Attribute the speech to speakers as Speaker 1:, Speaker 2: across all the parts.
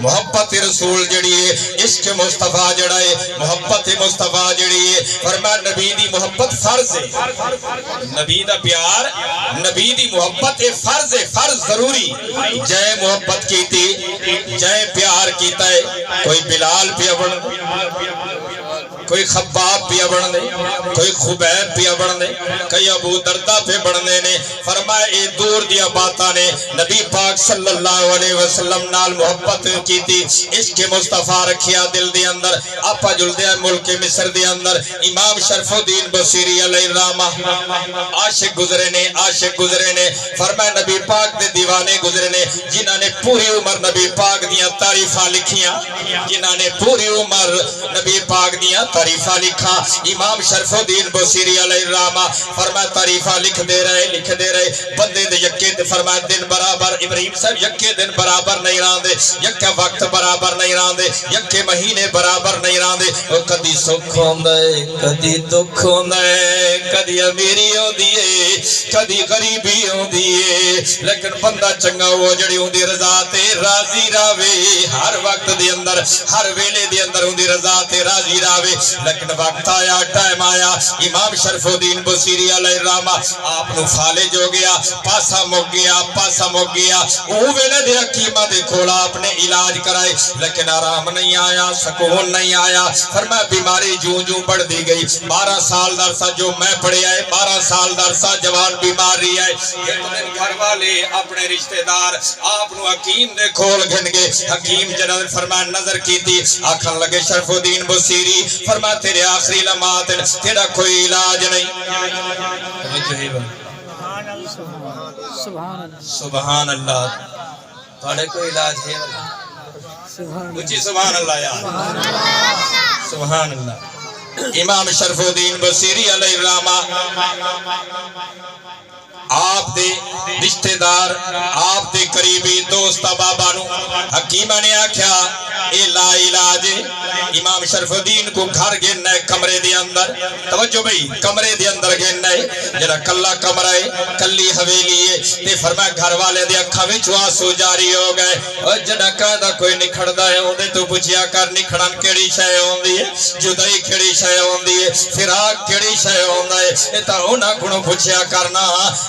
Speaker 1: محبت رسول جڑی ہے، عشق مصطفیٰ جڑا ہے، محبت مصطفیٰ جڑی ہے، فرمایا نبی دی محبت فرض ہے، نبی دا پیار، نبی دی محبت فرض ہے، فرض ضروری، جائے محبت کیتی، جائے پیار کیتا ہے، کوئی بلال پیا بن کوئی خباب پیا بن دے، کوئی خبیب پیا بن دے، کوئی ابو دردہ پہ بڑھنے نے، فرمایا اے دور دیا باتا نے نبی پاک صلی اللہ علیہ وسلم نال محبت کی تھی، عشق مصطفیٰ رکھیا دل دے اندر، آپا جلدیا ملک مصر دے اندر، امام شرف الدین بصیری علیہ الرحمہ عاشق گزرے نے، عاشق گزرے نے، فرمایا نبی پاک دے دیوانے گزرے نے، جنہاں نے پوری عمر نبی پاک دیاں تعریفہ لکھیاں، جنہاں نے پوری عمر نبی پاک دیاں تعریفہ لکھا، امام شرف الدین بصیری علیہ الرحمہ فرمایا تعریفہ لکھ دے رہے، بندے دے یکے دے فرمایا دن برابر، ابراہیم صاحب یکے دن برابر نہیں راندے، یکے وقت برابر نہیں راندے، یکے مہینے برابر نہیں راندے، اور کدی سکھ ہوندے، کدی دکھ ہوندے، کدی امیری ہوندی ہے، کدی غریبی ہوندی ہے، لیکن بندہ چنگا ہو جڑی ہوندی رضا تے راضی راوے، ہر وقت دے اندر، ہر ویلے دے اندر ہوندی رضا تے راضی راوے، لیکن وقت آیا، ٹائم آیا، امام شرف الدین بصیری علیہ الرحمہ آپ نو فالج ہو گیا، پاسا مک گیا، اوہ ویلے دے حکیمہ دے کھولا اپنے علاج کرائے، لیکن آرام نہیں آیا، سکون نہیں آیا، فرمایا بیماری جوں بڑھ دی گئی، 12 سال درسہ جو میں پڑھے آئے، 12 سال درسہ جوان بیماری آئے، ایک دن گھر والے اپنے رشتہ دار آپ نو حکیم دے کھول گھن گے، حکیم جنہوں فرمایا نظر کی تھی، آکھن لگے شرف الدین بصیری، فرمایا تیرے آخری لمحات تیرا کوئی علاج نہیں، سبحان اللہ، تھوڑے کوئی علاج ہے، اچھی سبحان اللہ یار، سبحان اللہ۔ امام شرف الدین بصیری علیہ الرحمہ آپ دے رشتہ دار، آپ دے قریبی دوست بابا نو حکیمہ نے آکھیا اے لا علاج، امام شرف الدین کو گھر گھننا ہے کمرے دے اندر، توجہ بھئی کمرے دے اندر گھننا ہے، جڑا کلا کمرہ ہے، کلی حویلی ہے، تے فرمایا گھر والے دے اکھا وچ آنسو جاری ہو گئے، اور جڑا کہدا کوئی نکھڑدا ہے اودے تو پوچھیا کر نکھڑن کیڑی شے ہوندی ہے، جدائی کیڑی شے ہوندی ہے، فراق کیڑی شے ہوندا ہے، اے تا انہاں کونوں پوچھیا کرنا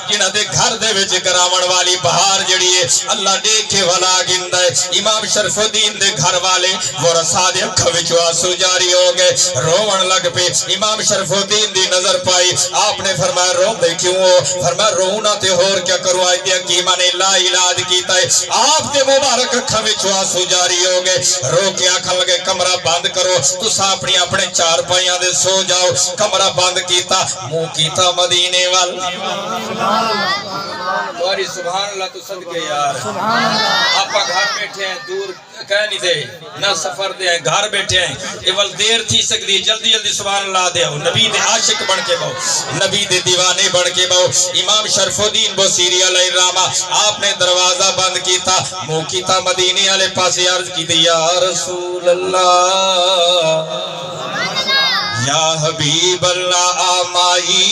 Speaker 1: جنہاں دے گھر دے وچ کراون والی بہار جڑی ہے اللہ دیکھے والا گندا ہے۔ امام شرف الدین دے گھر والے ورثاء دے اکھاں وچ آنسو جاری ہو گئے، روون لگ پے، امام شرف الدین دی نظر پائی، آپ نے فرمایا رو دے کیوں ہو؟ فرمایا رونا تے ہور کیا کروں، آئی دے حکیمہ نے لا علاج کیتا ہے، آپ دے مبارک اکھاں وچ آنسو جاری ہو گئے، رو کے آکھن لگے کمرہ بند کرو، تساں اپنے چار پائیاں دے سو جاؤ، کمرہ بند کیتا، منہ کیتا مدینے وال، دواری سبحان اللہ تو صدقے یار، آپا گھر بیٹھے ہیں، دور کہہ نہیں دے، نہ سفر دے ہیں، گھر بیٹھے ہیں، ایوال دیر تھی سکتی، جلدی جلدی سبحان اللہ دے ہو، نبی دے عاشق بن کے باؤ، نبی دے دیوانے بن کے باؤ۔ امام شرف الدین بصیری علیہ الرحمہ آپ نے دروازہ بند کیتا، منہ کیتا مدینے والے پاسے عرض کی دی، یا رسول اللہ یا حبیب اللہ آمائی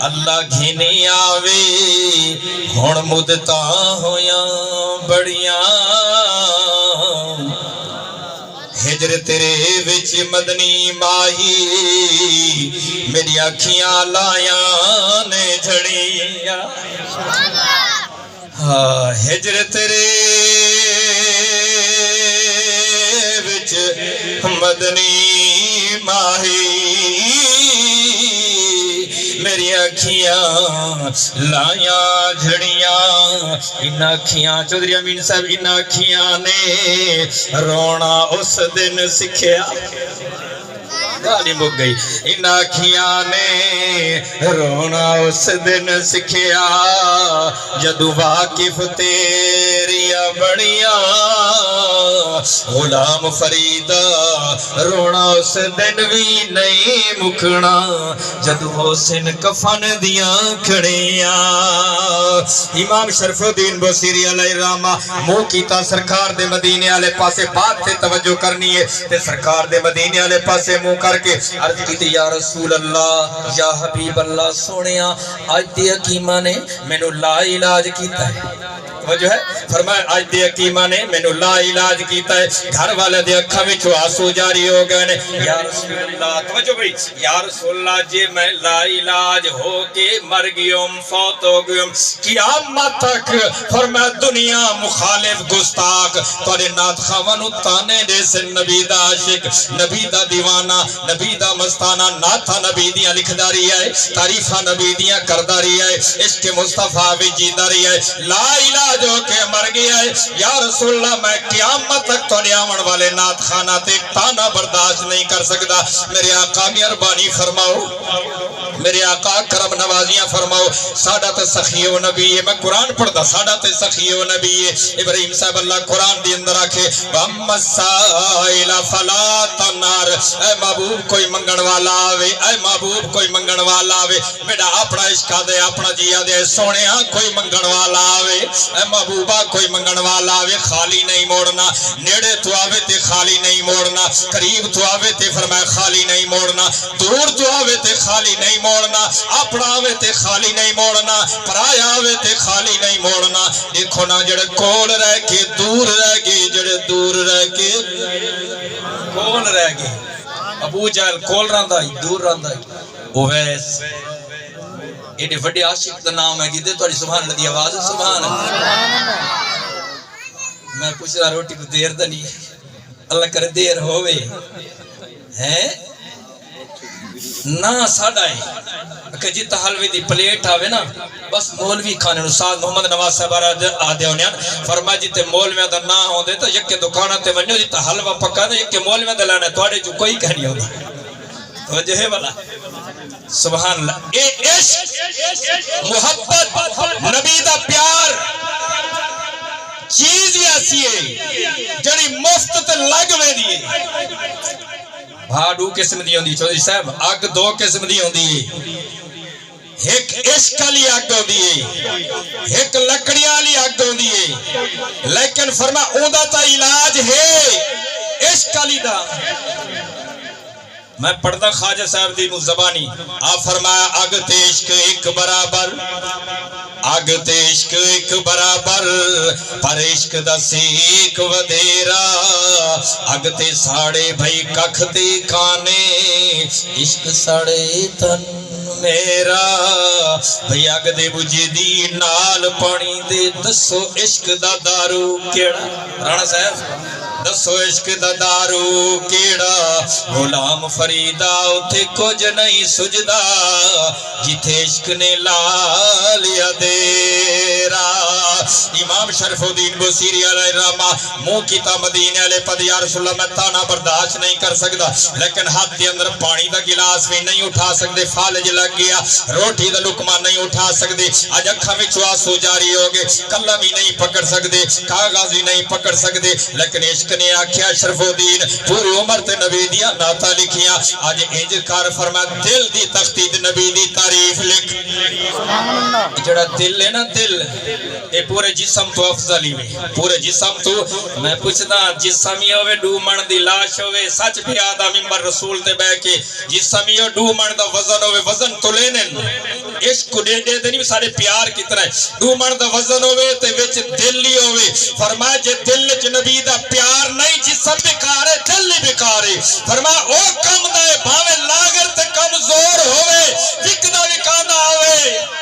Speaker 1: اللہ گھنی آوے ہون مدتا ہویاں بڑیاں ہجر تیرے وچ مدنی ماہی میری اکھیاں لایاں نے جھڑیاں ہجر تیرے وچ مدنی ماہی میری اکھیاں لایاں جھڑیاں، ان اکھیاں چودھری امین صاحب ان اکھیاں نے رونا اس دن سکھیا، گالی مک گئی، ان اکھیاں نے رونا اس دن سکھیا جدو واقف تیریاں بڑیاں غلام فریدہ رونا اس دن بھی نہیں مکھنا جدو حسن کفن دیاں کھڑیاں۔ امام شرف الدین بصیری علیہ الرحمہ منہ کیتا سرکار دے مدینے والے پاسے، بات سے توجہ کرنی ہے تے سرکار دے مدینے والے پاسے منہ کر کے عرض کی یا رسول اللہ یا حبیب اللہ سونیا، آج دی حکیمہ نے مینوں لا علاج کیتا ہے، توجہ ہے فرمایا اج دی حکیمہ نے مینوں لا علاج کیتا ہے گھر والے دی اکھاں وچوں آنسو جاری ہو گئے نے یا رسول اللہ توجہ بھائی یا رسول اللہ جے میں لا علاج ہو کے مر گیوم فوت ہو گیوم قیامت تک فرمایا دنیا مخالف گستاخ تواڈے نات خواں نوں تانے دے سن نبی دا عاشق نبی دا دیوانہ نبی دا مستانہ ناتھا نبی دیاں لکھدا رہی ہے تعریفاں نبی دیاں کردا رہی ہے عشق مصطفیٰ بھی جیندا رہی ہے لا علاج ہو کے مر گیا ہے یا رسول اللہ میں قیامت تک تواڈے آون والے نات خانہ تے تانا برداشت نہیں کر سکدا میرے آقا مہربانی فرماؤ میرے آقا کرم نوازیاں فرماؤ ساڈا تے سخی و نبی ہے میں قرآن پڑھدا ساڈا تے سخی و نبی ہے ابراہیم صاحب اللہ قرآن دی اندر آکھے وَمَّسَائِلَ فَلَا تَنَّارِ اے محبوب کوئی منگن والا آوے اے محبوب کوئی منگن والا آوے میرا اپنا عشقہ دے اپنا جیا دے سونے کوئی منگن والا آوے اے محبوبہ کوئی منگن والا آوے خالی نہیں موڑنا نیڑے تو آوے تے خالی نہیں موڑنا قریب تو آوے تے فرمائے خالی نہیں موڑنا دور تو آوے تے خالی نہیں موڑنا اپنا آوے تے خالی نہیں موڑنا پرایا آوے تے خالی نہیں موڑنا دیکھو نا جڑے کول رہ کے دور رہ گئے جڑے دور رہ کے کول رہ گئے ابو جہل کول رہندا ہی دور رہندا ہی اویس ایڈے وڈے عاشق دا نام ہے کہ تواڈی سبحان اللہ دی آواز سبحان میں پوچھ رہا روٹی کو دیر دا نہیں اللہ کرے دیر ہوئے ہیں نا ساڑھا ہے کہ جیتا حلوی دی پلیٹ آوے نا بس مولوی کھانے استاد محمد نواز صاحب آدھے ہونے فرما جیتے مولویاں دا نہ ہوں دے تو یکے دکانہ تے ونجو جیتا حلوہ پکا دے یکے مولویاں دا لانا ہے توڑے جو کوئی کہنی ہوگا توجہ ہے والا سبحان اللہ اے عشق محبت نبی دا پیار چیز ہی ایسی ہے جڑی مفت تے لگ میں دیئے بھاڑو قسم دی ہوندی چودھری صاحب اگ دو قسم دی ہوندی ایک عشق علی اگ ہوندی ہے ایک لکڑیاں علی اگ ہوندی ہے لیکن فرما اوندا تا علاج ہے عشق علی دا میں پڑھتا خواجہ صاحب دی زبانی آپ فرمایا اگ تے عشق ایک برابر اگ تے عشق ایک برابر پر عشق دا سیک ودیرا اگ تے ساڑے بھائی ککھ تے کانے عشق ساڑے تن میرا بھئی اگ دے بجے دی نال پانی دے دسو عشق دا دارو کیڑا رانا صاحب دسو عشق دا دارو کیڑا غلام فریدہ اتھے کچھ نہیں سجدہ جتھے عشق نے لا لیا دیرا امام شرف الدین بصیری علیہ الرحمہ منہ کیتا مدینے علیہ پد یا رسول اللہ میں تانا برداشت نہیں کر سکتا لیکن ہاتھ کے اندر پانی دا گلاس بھی نہیں اٹھا سکتے فالج لگ گیا روٹی دا لقمہ نہیں اٹھا سکتے اج اکھاں وچ آنسو جاری ہو گئے قلم ہی نہیں پکڑ سکتے کاغذ ہی نہیں پکڑ سکتے لیکن عشق نے آکھیا شرف الدین پوری عمر تے نبی دیا نعتاں لکھیاں اج انج کر فرما دل دی تختی تے نبی دی تعریف لکھ جڑا دل ہے نا دل اے پورے جسم تو افضل ہی پورے جسم تو میں پوچھدا جسم ہی ہوے ڈو من دی لاش ہوے سچ پہ آدھا ممبر رسول تے بیٹھ کے جسم ہی ڈو من دا وزن ہوے وزن تو لینے عشق دے دے نہیں سارے پیار کی طرح ڈو من دا وزن ہوے تے وچ دل ہی ہوے فرمایا جے دل وچ نبی دا پیار نہیں جسم بیکار ہے دل ہی بیکار ہے فرمایا او کم دا ہے بھاوے لاگر تے کمزور ہوے وکدا وکاندا ہوے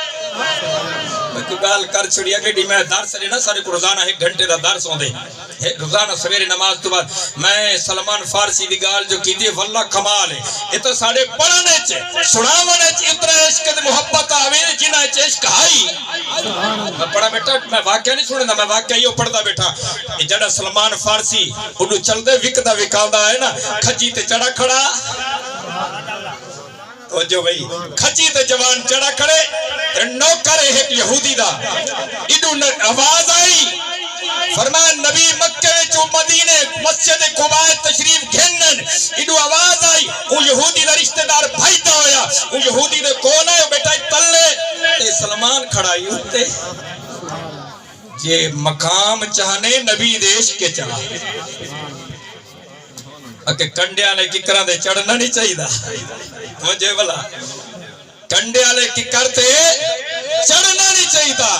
Speaker 1: گال کر چھڑیا کہ میں درس لینا سارے کو روزانہ ایک گھنٹے دا درس ہوندے روزانہ سویرے نماز تو بعد میں سلمان فارسی دی گال جو کی دی واللہ کمال ہے یہ تو سارے پڑھنے چے سناونے چے اتنا عشق دی محبت آوے جنہ چے عشق آئی میں پڑھا بیٹا میں واقعہ نہیں سنے دا میں واقعہ یہ پڑھدا بیٹھا جڑا سلمان فارسی انہوں چل دے وکدہ وکالدہ ہے نا کھجی تے چڑھا کھڑا تو جو بھئی کھچی تے جوان چڑھا کھڑے نوکر ایک یہودی دا انہوں آواز آئی فرمان نبی مکہ وچوں مدینے مسجد قباء تشریف گھنن انہوں آواز آئی وہ یہودی دا رشتہ دار بھائیتا ہویا وہ یہودی دے کون آئے بیٹا تلے تے سلمان کھڑائی ہوتے یہ مقام چاہنے نبی دیش کے چاہ اکے کنڈے آلے کی کران دے چڑھنا نہیں چاہی دا مجھے بلا کنڈے آلے کی کرتے چڑھنا نہیں چاہی دا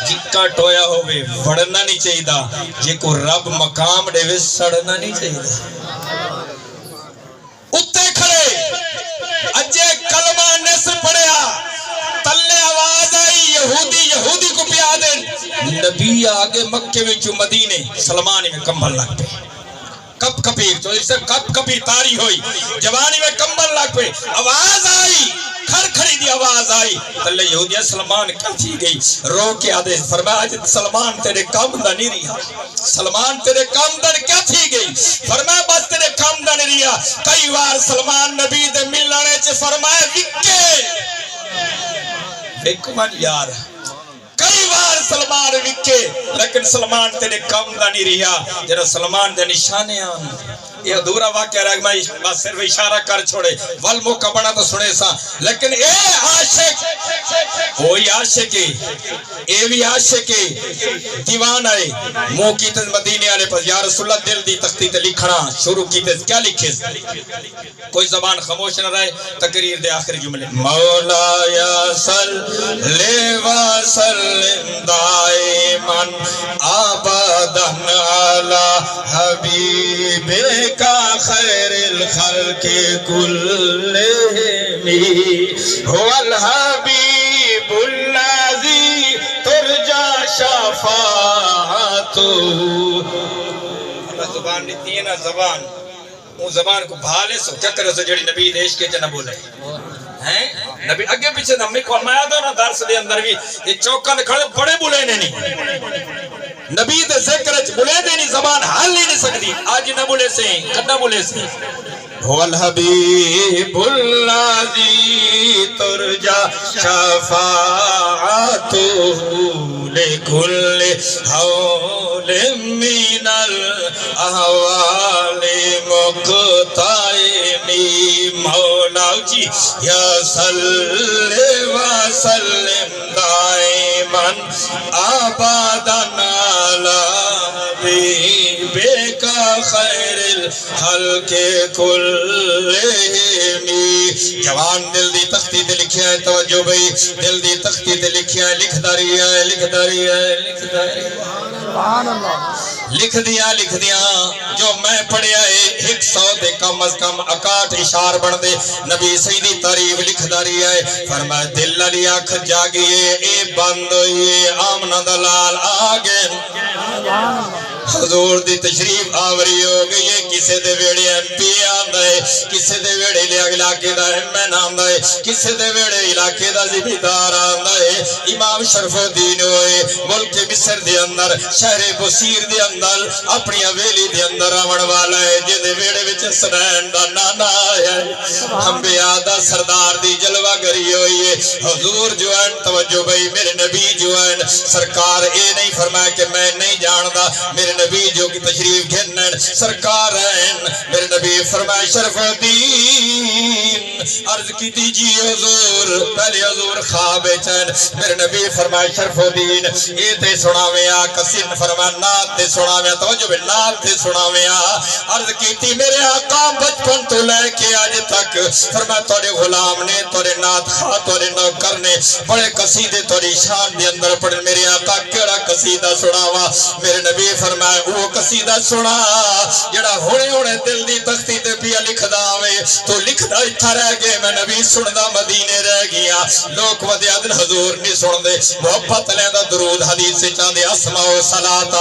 Speaker 1: جکا ٹویا ہوئے وڑنا نہیں چاہیے، جے کو رب مقام دے وے سڑنا نہیں چاہیے۔ اتے کھڑے اجے کلمہ نصر پڑھیا، تلے آواز آئی یہودی کو پیا دیں، نبی آگے مکے وچ مدینے سلمان میں کمبل لگ پہ، کپ کپی تو اس سے کپ کپی تاری ہوئی، جوانی میں کمبل لگ پہ، آواز آئی، کھر کھڑی دی آواز آئی، تلے یہودیہ سلمان کیا تھی گئی، رو کے آدھے فرمایا آج سلمان تیرے کام دا نہیں رہا، سلمان تیرے کام دا کیا تھی گئی، فرمایا بس تیرے کام دا نہیں رہا، کئی بار سلمان نبی دے ملنے چے فرمایا وکے وکمن یار، کئی بار سلمان وکے لیکن سلمان تیرے کام دا نہیں رہا، جنہا سلمان دے نشانے آن، یہ ادھورا واقعہ رہ میں بس صرف اشارہ کر چھوڑے، والموقع بڑا تو سنے سا، لیکن اے عاشق، وہی عاشقی، اے بھی عاشقی، دیوان آئے، مو کی تیز مدینے آنے پر، یا رسول اللہ دل دی تختی تے لکھنا، شروع کی تیز کیا لکھے، کوئی زبان خاموش نہ رہے، تقریر دے آخر جملے، مولا یا صلی و سلم دائماً آباداً علی حبیبک کا خیر الخلق کلہم هو الحبیب الذی ترجا شفاعتہ۔ اللہ زبان دیتی ہے نا، زبان وہ زبان کو بھالے سو کیا کرے سو جڑی نبی دیش کے جنہ بولے ہیں، نبی اگے پیچھے ہم نے فرمایا تھا نا درس دے اندر بھی، یہ چوکن کھڑے بڑے بولے نہیں، نبی دے ذکر بولے دے نہیں، زبان حل ہی نہیں سکتی، آج نہ بولے سے کدہ بولے سے، هو الحبیب الذی ترجا شفاعتہ لکل حول من الاحوال مقتئم، مولا جی یا صلی و سلم دائماً آباداً علی حبیبک خیر الخلق کلہم۔ جوان دل دی تختی تے لکھیا ہے، توجہ بھئی، دل دی تختی تے لکھیا ہے، لکھ داری ہے، لکھ داری ہے، لکھ داری ہے، لکھ دیا جو میں پڑھیا ہے 100 دے کم از کم 61 اشار بڑھ دے، نبی سیدی تعریف لکھ داری ہے، فرمایا دل علی آنکھ جاگیے، اے بند ہوئے آمنہ دلال آگے، حضور دی تشریف آوری ہو گئی ہے، کسے دے ویڑے ایم پی آندھائے، کسے دے ویڑے علاقے دا ایم آندھائے، کسے دے ویڑے علاقے دا زمیندار آندھائے، امام شرف الدین ہوئے، ملک مصر دے اندر، شہر بصیر دے اندر، اپنی حویلی دے اندر آون والا ہے، جے دے ویڑے وچ حسنین دا نانا آیا ہے، انبیاء دا سردار دی جلوہ گری ہوئی ہے، حضور جو ہے توجہ بھئی، میرے نبی جو ہے سرکار اے نہیں فرمایا کہ میں نہیں جاندہ، میرے نبی جو کی تشریف گھنن سرکار ہیں، میرے نبی فرمائے شرف الدین عرض کی دیجیے حضور، پہلے حضور خواب چین، میرے نبی فرمائے شرف الدین اے تے سناویا، کسین فرمائے نات تے سناویا، توجہ بھی نات تے سناویا، عرض کی تھی میرے آقا بچپن تو لے کے آج تک، فرمائے توڑے غلام نے، توڑے نات خواہ، توڑے نوکر نے، بڑے قصیدے توڑی شان دے اندر پڑھن، میرے آقا کیڑا قصیدہ سناوا، میرے نبی فرمائے وہ قصیدہ سنا جڑا ہونے ہونے دل دی تختی تے پیا لکھ داوے، تو لکھ دا اتھا رہ گئے، میں نبی سندہ مدینے رہ گیا، لوگ ودیا دن حضور نہیں سن دے، محبت لیندہ درود حدیث سے چاندے اسماء و صلاة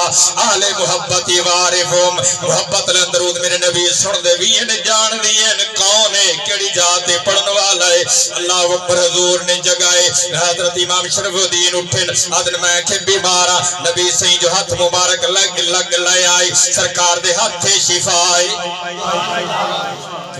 Speaker 1: آل محبتی وارفم، محبت لیندہ درود میرے نبی سن دے بھی ان جان دین کون ہے، کیڑی جاتے پڑھن والا ہے، اللہ اکبر حضور نے جگائے، حضرت امام شرف الدین اٹھن، آدن میں کہ بیمارا، نبی سہی جو ہاتھ مبارک لگ لے آئی، سرکار دے ہاتھ تھے شفائے،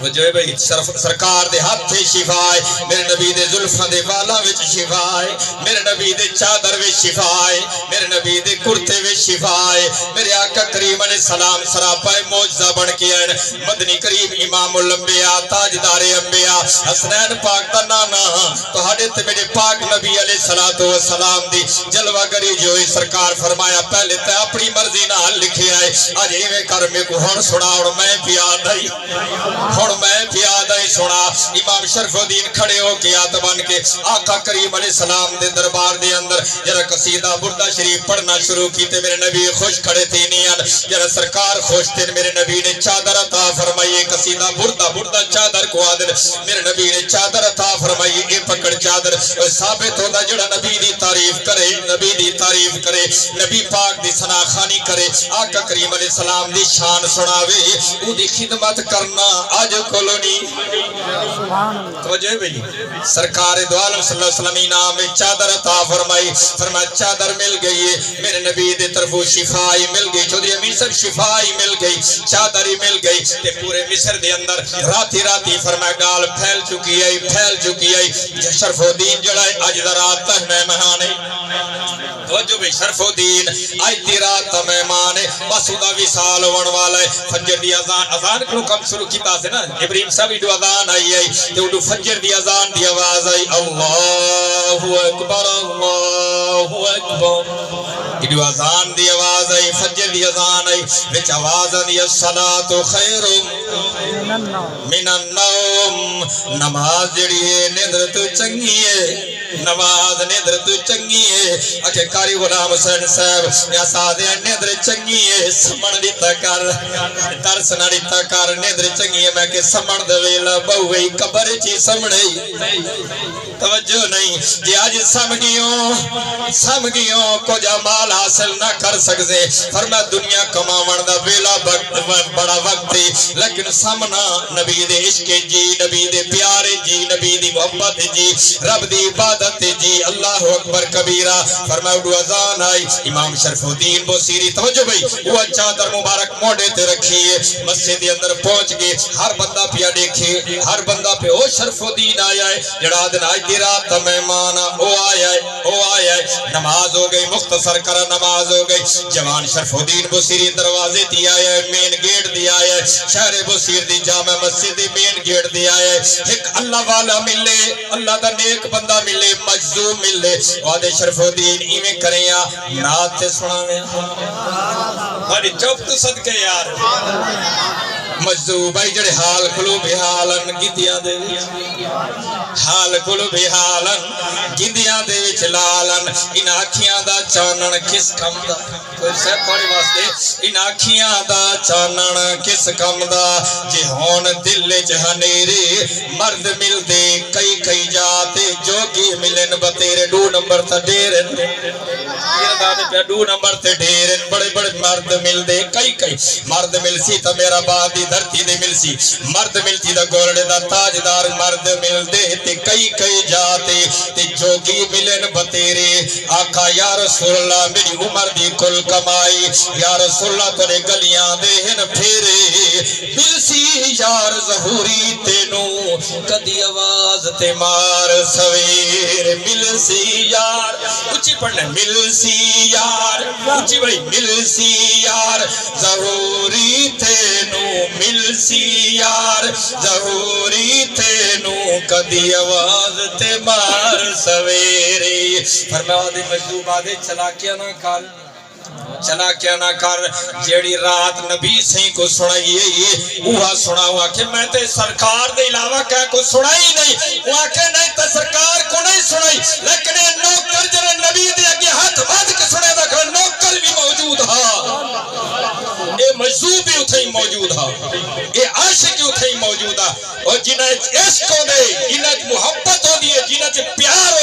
Speaker 1: جو ہے بھئی سرکار دے ہاتھ تھے شفائے، میرے نبی دے ظلفہ دے والا وچ شفائے، میرے نبی دے چادر وچ شفائے، میرے نبی دے کرتے وچ شفائے، میرے آقا کریم علیہ السلام سراپائے موجزہ بن کے آئین، مدنی کریم امام الانبیاء تاجدار انبیاء حسنین پاک تا نانا، تو حدیث میرے پاک نبی علیہ السلام دی جلوہ گری جو ہی سرکار فرمایا پہلے تے اپنی مرضی نہ لکھے آئے، آج ایوے کر میں کو ہون سنا اور میں بھی آدھائی ہن میں پیادہ ہی سنا امام شرف الدین کھڑے ہو کے آت بن کے آقا کریم علیہ السلام دے دربار دے اندر جرا قصیدہ بردہ شریف پڑھنا شروع کیتے میرے نبی خوش کھڑے تھے نہیں جرا سرکار خوش تھے میرے نبی نے چادر عطا فرمائیے قصیدہ بردہ چادر کو آدر میرے نبی نے چادر عطا فرمائیے اے پکڑ چادر ثابت ہوتا جڑا نبی دی تعریف کرے نبی دی تعریف کرے نبی پاک دی ثناخانی کرے آقا کریم علیہ السلام دی شان سناوے او دی خدمت کرنا آج کولونی توجہ بھئی سرکار دو عالم صلی اللہ علیہ وسلم انعام میں چادر عطا فرمائی فرمایا چادر مل گئی ہے میرے نبی دے طرف شفائی مل گئی چودھری امیر صاحب شفائی مل گئی چادری مل گئی تے پورے مصر دے اندر راتی فرمایا گال پھیل چکی ہے شرف الدین جڑا ہے اج دا رات تہ مہمان ہے توجہ بھئی شرف الدین اج دی رات مہمان ہے بس دا وصال ہون والا ہے فجر دی اذان کو کم شروع کیتا سے نا ابراہیم صاحب دی اذان آئی تے اودو فجر دی اذان دی آواز آئی اللہ اکبر ایڈو اذان دی آواز آئی فجر دی اذان آئی وچ آواز دی الصلاۃ خیر من النوم نماز جڑی ہے نیندر تو چنگی ہے نماز نیندر تو چنگی ہے اکھے کاری غلام حسین صاحب یا سادے نیندر چنگی ہے سمن دیتا کر ترس نہ دیتا کر نیندر چنگی ہے میں کہ سمن دے ویلا بہوئی قبر چی سمنے توجہ نہیں جی آج سمگیوں کو جمال حاصل نہ کر سکتے فرمایا دنیا کماون دا ویلا بڑا وقت ہے لیکن سمنا نبی دے عشق جی نبی دے پیارے جی نبی دی محبت جی رب دی عبادت جی اللہ اکبر کبیرہ فرمایا اڈو اذان آئی امام شرف الدین بوسیری توجہ بھئی وہ چادر مبارک موڑے تے رکھیے مسجد دے اندر پہنچ گئے ہر بندہ پیا دیکھے ہر بندہ پہ او شرف الدین آیا ہے جڑا دن آج دی رات مہمان او آیا ہے نماز ہو گئی مختصر کرا نماز ہو گئی جوان شرف الدین بوسیری دروازے دی آیا ہے مین گیٹ دی آیا ہے شہر بوسیر دی جامع مسجد دی مین گیٹ دی آیا ہے ایک اللہ والا ملے اللہ دا نیک بندہ ملے مجزوم ملے وعدے شرف الدین ایمیں کریں یا نات تے سناویں بڑی چوپ تو صدقے یار مجزوم بھائی جڑے حال کلو بحالن گدیاں دے حال کلو بحالن گدیاں دے وچ لالن ان آکھیاں دا چانن کس کم دا کوئی صاحب پڑھی واسطے ان آکھیاں دا چانن کس کم دا جے ہون دل وچ ہنیرے مرد مل دے کئی جاتے جوگی ملن بتیرے 2 نمبر تا ڈیرن یہ دادے پہ 2 نمبر تے ڈیرن بڑے مرد مل دے کئی مرد مل سی تا میرا بادی دھرتی دے مل سی مرد ملتی دا گولڑے دا تاجدار مرد مل دے تے کئی جاتے تے جوگی ملن بتیرے آقا یا رسول اللہ میری عمر دی کل کمائی یا رسول اللہ تورے گلیاں دے ہن پھیرے مل سی یار ظہوری تینو کدی آواز تے مار سویر مل سی یار اچھی پڑھنے مل سی یار اچھی بھائی مل سی یار ظہوری تینو مل سی یار ضروری تینو کدی آواز تے مار سویری فرمایا دی مجذوب آدھے چلا کیا نہ کر جیڑی رات نبی سے کو سنائیے وہاں سناؤں کہ میں تے سرکار دے علاوہ کہہ کو سنائی نہیں وہاں کہ نہیں تے سرکار کو نہیں سنائی لیکن یہ نوکر جرے نبی دے اگے ہاتھ بات کے سنے دا کہ نوکر بھی موجود ہاں اے مجذوب بھی اتھے ہی موجود ہاں اے عاشق اتھے ہی موجود ہاں اور جنہیں عشق ہو دے جنہیں محبت ہو دیئے جنہیں پیار